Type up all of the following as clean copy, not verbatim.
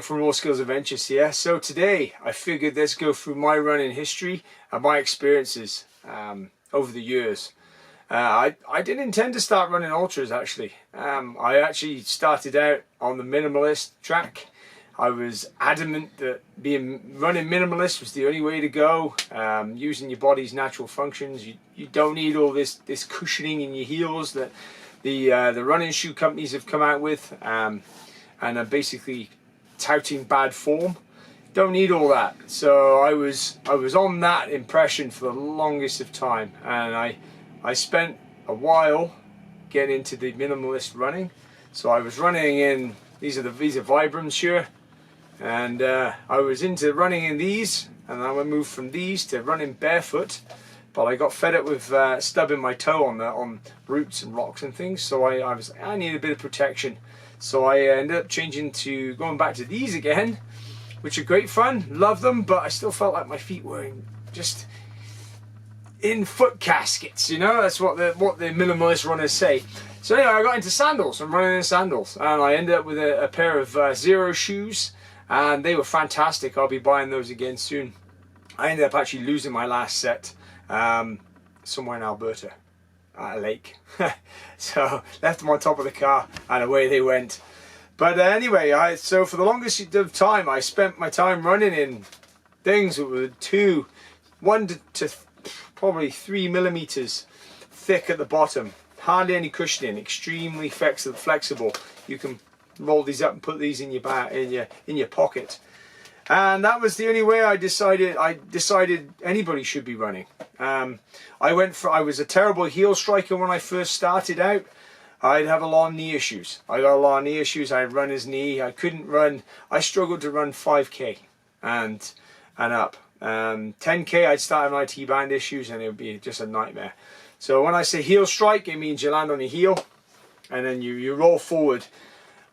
Frank from Raw Skills Adventures here. So today I figured let's go through my running history and my experiences over the years. I didn't intend to start running ultras actually. I actually started out on the minimalist track. I was adamant that running minimalist was the only way to go. Using your body's natural functions. You don't need all this cushioning in your heels that the running shoe companies have come out with, and are basically touting bad form. Don't need all that. So I was on that impression for the longest of time, and I spent a while getting into the minimalist running. So I was running in these are Vibrams here, and I was into running in these, and then I moved from these to running barefoot. But I got fed up with stubbing my toe on roots and rocks and things. So I needed a bit of protection. So I ended up going back to these again, which are great fun. Love them, but I still felt like my feet were just in foot caskets. You know, that's what the minimalist runners say. So anyway, I got into sandals. I'm running in sandals, and I ended up with a pair of Xero shoes, and they were fantastic. I'll be buying those again soon. I ended up actually losing my last set somewhere in Alberta at a lake. So left them on top of the car and away they went. But anyway, so for the longest of time I spent my time running in things that were 1 to probably 3 millimeters thick at the bottom, hardly any cushioning, extremely flexible. You can roll these up and put these in your pocket. And that was the only way I decided anybody should be running. I was a terrible heel striker when I first started out. I'd have a lot of knee issues. I got a lot of knee issues. I'd run his knee. I couldn't run. I struggled to run 5k and up. 10k I'd start having IT band issues, and it would be just a nightmare. So when I say heel strike, it means you land on your heel and then you roll forward.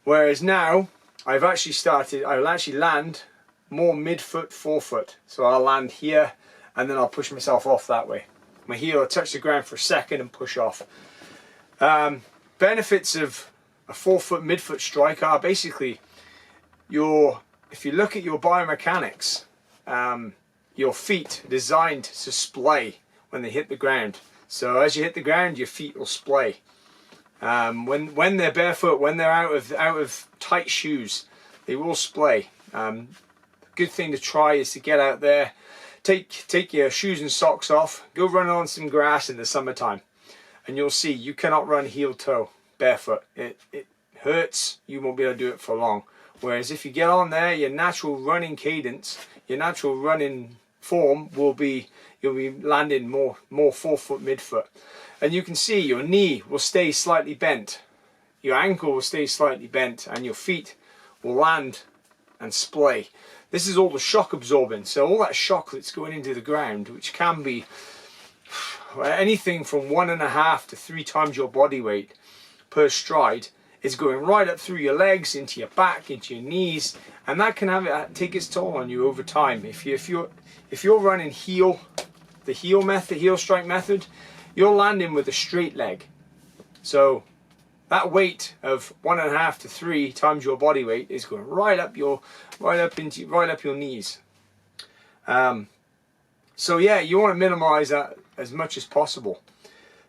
Whereas now I'll actually land more mid-foot, forefoot. So I'll land here and then I'll push myself off that way. My heel will touch the ground for a second and push off. Benefits of a forefoot, mid-foot strike are basically if you look at your biomechanics, your feet are designed to splay when they hit the ground. So as you hit the ground, your feet will splay. When they're barefoot, when they're out of tight shoes, they will splay. Good thing to try is to get out there, take your shoes and socks off, go run on some grass in the summertime, and you'll see you cannot run heel toe barefoot. It hurts. You won't be able to do it for long. Whereas if you get on there, your natural running cadence, your natural running form you'll be landing more forefoot, midfoot, and you can see your knee will stay slightly bent, your ankle will stay slightly bent, and your feet will land and splay. This is all the shock absorbing. So all that shock that's going into the ground, which can be anything from 1.5 to 3 times your body weight per stride, is going right up through your legs, into your back, into your knees, and that can take its toll on you over time. If you're running the heel strike method, you're landing with a straight leg. So that weight of 1.5 to 3 times your body weight is going right up your knees. So yeah, you want to minimize that as much as possible.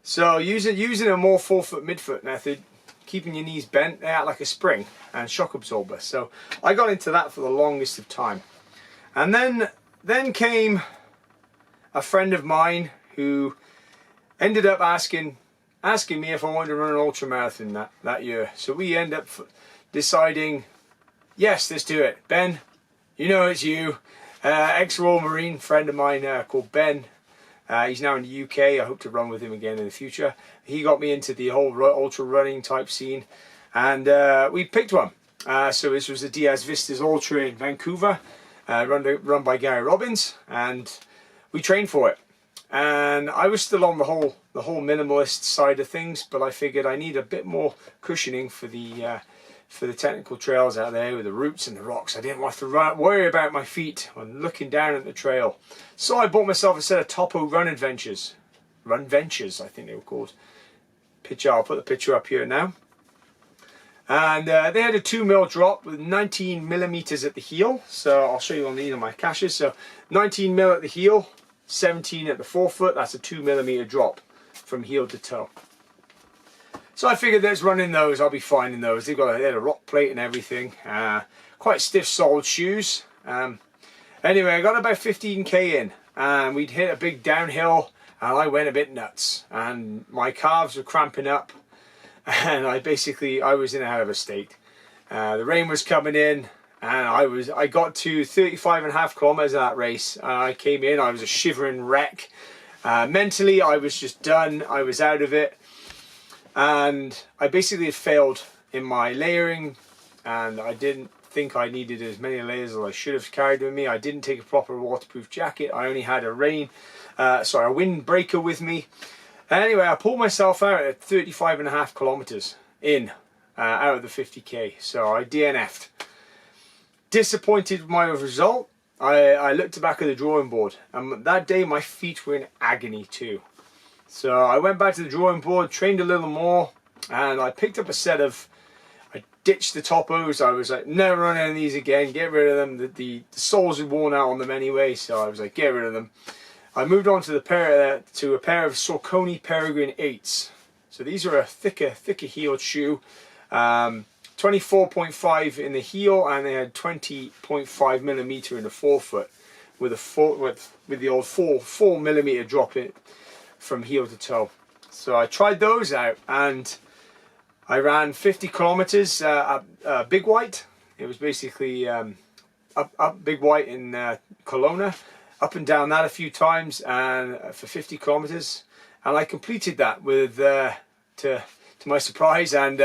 So using a more forefoot, midfoot method, keeping your knees bent, they act like a spring and shock absorber. So I got into that for the longest of time, and then came a friend of mine who ended up asking me if I wanted to run an ultra marathon that year. So we end up deciding, yes, let's do it. Ben, you know it's you. Ex-Royal Marine friend of mine called Ben. He's now in the UK. I hope to run with him again in the future. He got me into the whole ultra running type scene, and we picked one. So this was the Diaz Vistas Ultra in Vancouver, run by Gary Robbins, and we trained for it. And I was still on the whole minimalist side of things, but I figured I need a bit more cushioning for the technical trails out there with the roots and the rocks. I didn't want to worry about my feet when looking down at the trail. So I bought myself a set of Topo Run Ventures, I think they were called. I'll put the picture up here now. And they had a 2mm drop with 19mm at the heel. So I'll show you on the my caches. So 19mm at the heel, 17 at the forefoot. That's a 2mm drop from heel to toe. So I figured let's run in those. I'll be fine in those. They had a rock plate and everything. Quite stiff soled shoes. Anyway, I got about 15k in and we'd hit a big downhill and I went a bit nuts and my calves were cramping up and I was in a hell of a state. The rain was coming in and I got to 35.5 kilometers of that race. I came in, I was a shivering wreck. Mentally, I was just done. I was out of it. And I basically had failed in my layering and I didn't think I needed as many layers as I should have carried with me. I didn't take a proper waterproof jacket. I only had a windbreaker with me. Anyway, I pulled myself out at 35.5 kilometers in out of the 50k. So I DNF'd. Disappointed with my result. I looked back at the drawing board and that day my feet were in agony too. So I went back to the drawing board, trained a little more, and I picked up a set of, I ditched the Toppos. I was like, never run any of these again, get rid of them. The soles had worn out on them anyway, so I was like, get rid of them. I moved on to a pair of Saucony Peregrine 8s. So these are a thicker heeled shoe. 24.5 in the heel, and they had 20.5mm in the forefoot, with the old 4mm drop in from heel to toe. So I tried those out and I ran 50 kilometers up Big White. It was basically up Big White in Kelowna, up and down that a few times, and for 50 kilometers, and I completed that with to my surprise and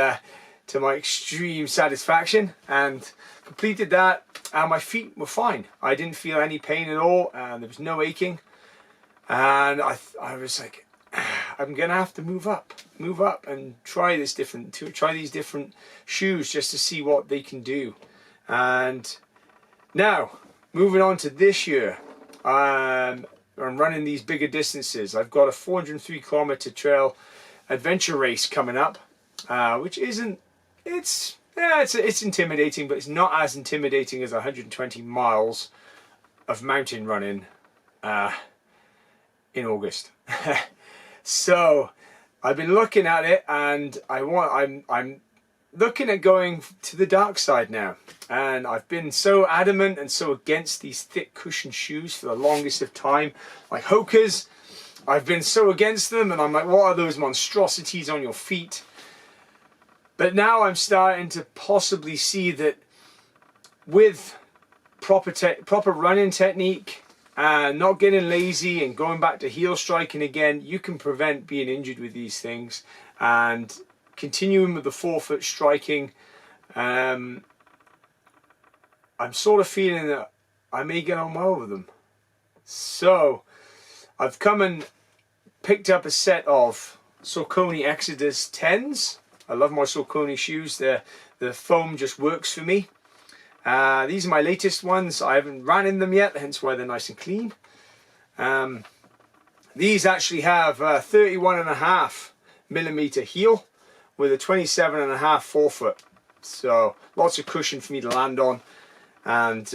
to my extreme satisfaction, and completed that, and my feet were fine. I didn't feel any pain at all, and there was no aching. And I was like, I'm gonna have to move up and try these different shoes just to see what they can do. And now moving on to this year, I'm running these bigger distances. I've got a 403 kilometer trail adventure race coming up, which isn't, it's intimidating, but it's not as intimidating as 120 miles of mountain running in August. So I've been looking at it, and I'm looking at going to the dark side now. And I've been so adamant and so against these thick cushion shoes for the longest of time, like Hoka's. I've been so against them, and I'm like, what are those monstrosities on your feet? But now I'm starting to possibly see that with proper running technique and not getting lazy and going back to heel striking again, you can prevent being injured with these things. And continuing with the forefoot striking, I'm sort of feeling that I may get on well with them. So I've come and picked up a set of Saucony Exodus 10s. I love my Saucony shoes. The foam just works for me. These are my latest ones. I haven't ran in them yet, hence why they're nice and clean. These actually have 31.5mm heel with a 27.5 forefoot. So lots of cushion for me to land on, and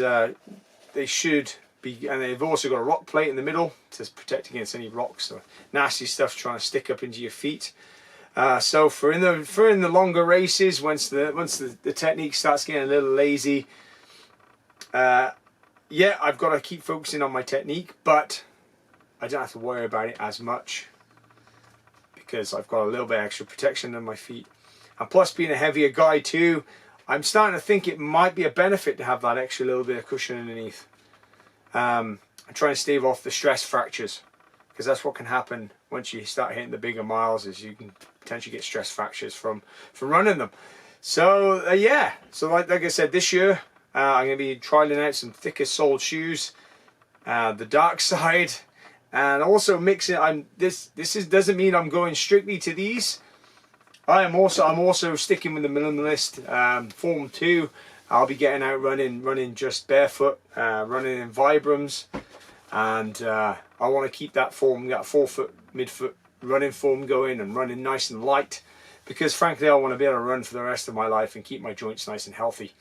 they should be. And they've also got a rock plate in the middle to protect against any rocks or nasty stuff trying to stick up into your feet. So for in the longer races, once the technique starts getting a little lazy, yeah, I've got to keep focusing on my technique, but I don't have to worry about it as much because I've got a little bit extra protection on my feet. And plus, being a heavier guy too, I'm starting to think it might be a benefit to have that extra little bit of cushion underneath. I'm trying to stave off the stress fractures, because that's what can happen once you start hitting the bigger miles, is you can potentially get stress fractures from running them. So yeah, so like I said, this year I'm going to be trialing out some thicker soled shoes, the dark side, and also mixing. This doesn't mean I'm going strictly to these. I'm also sticking with the minimalist form 2. I'll be getting out running just barefoot, running in Vibrams, and I want to keep that form, that forefoot, midfoot running form going, and running nice and light, because frankly I want to be able to run for the rest of my life and keep my joints nice and healthy.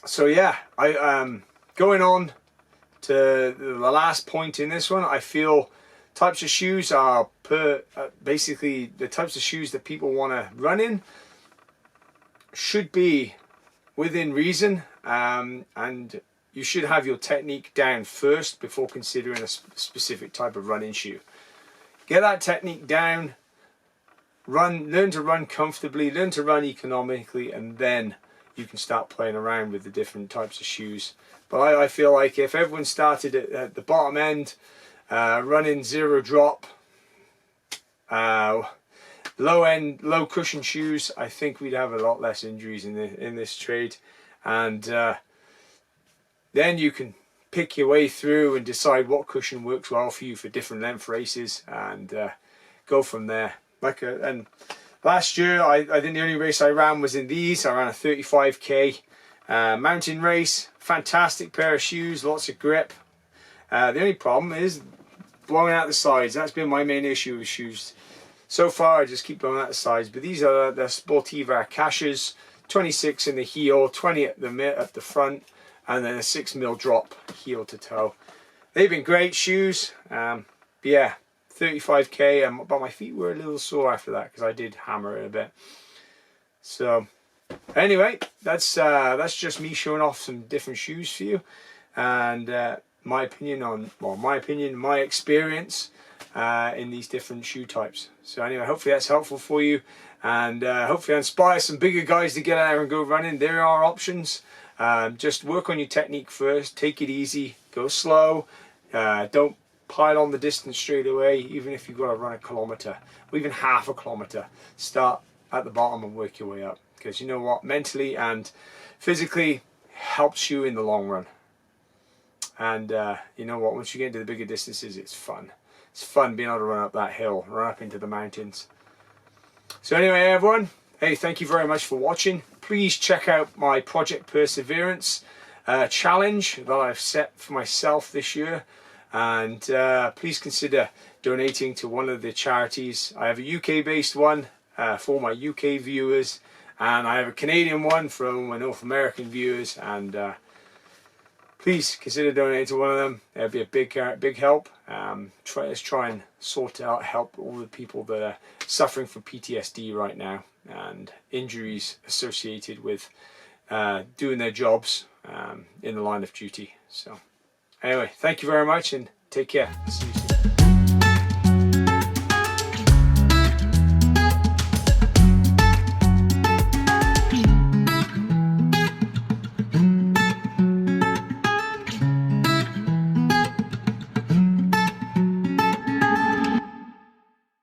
So yeah, going on to the last point in this one, I feel types of shoes are basically the types of shoes that people want to run in should be within reason, and you should have your technique down first before considering a specific type of running shoe. Get that technique down, learn to run comfortably, learn to run economically, and then you can start playing around with the different types of shoes. But I feel like if everyone started at the bottom end, running zero drop, low cushion shoes, I think we'd have a lot less injuries in this trade. And then you can pick your way through and decide what cushion works well for you for different length races, and go from there. And last year, I think the only race I ran was in these. I ran a 35k mountain race. Fantastic pair of shoes, lots of grip. The only problem is blowing out the sides. That's been my main issue with shoes. So far, I just keep blowing out the sides. But these are the Sportiva Cashas, 26 in the heel, 20 at the front, and then a 6mm drop heel to toe. They've been great shoes. But yeah, 35k, but my feet were a little sore after that because I did hammer it a bit. So anyway, that's just me showing off some different shoes for you, and my experience in these different shoe types. So anyway, hopefully that's helpful for you, and hopefully I inspire some bigger guys to get out there and go running. There are options. Just work on your technique first, take it easy, go slow, don't pile on the distance straight away. Even if you've got to run a kilometre or even half a kilometre, start at the bottom and work your way up, because you know what, mentally and physically helps you in the long run. And you know what, once you get into the bigger distances, it's fun. It's fun being able to run up that hill, run up into the mountains. So anyway, everyone, hey, thank you very much for watching. Please check out my Project Perseverance challenge that I've set for myself this year, and please consider donating to one of the charities. I have a UK based one for my UK viewers, and I have a Canadian one for my North American viewers, and please consider donating to one of them. It'll be a big help. Let's try and sort out, help all the people that are suffering from PTSD right now and injuries associated with doing their jobs in the line of duty. So anyway, thank you very much and take care.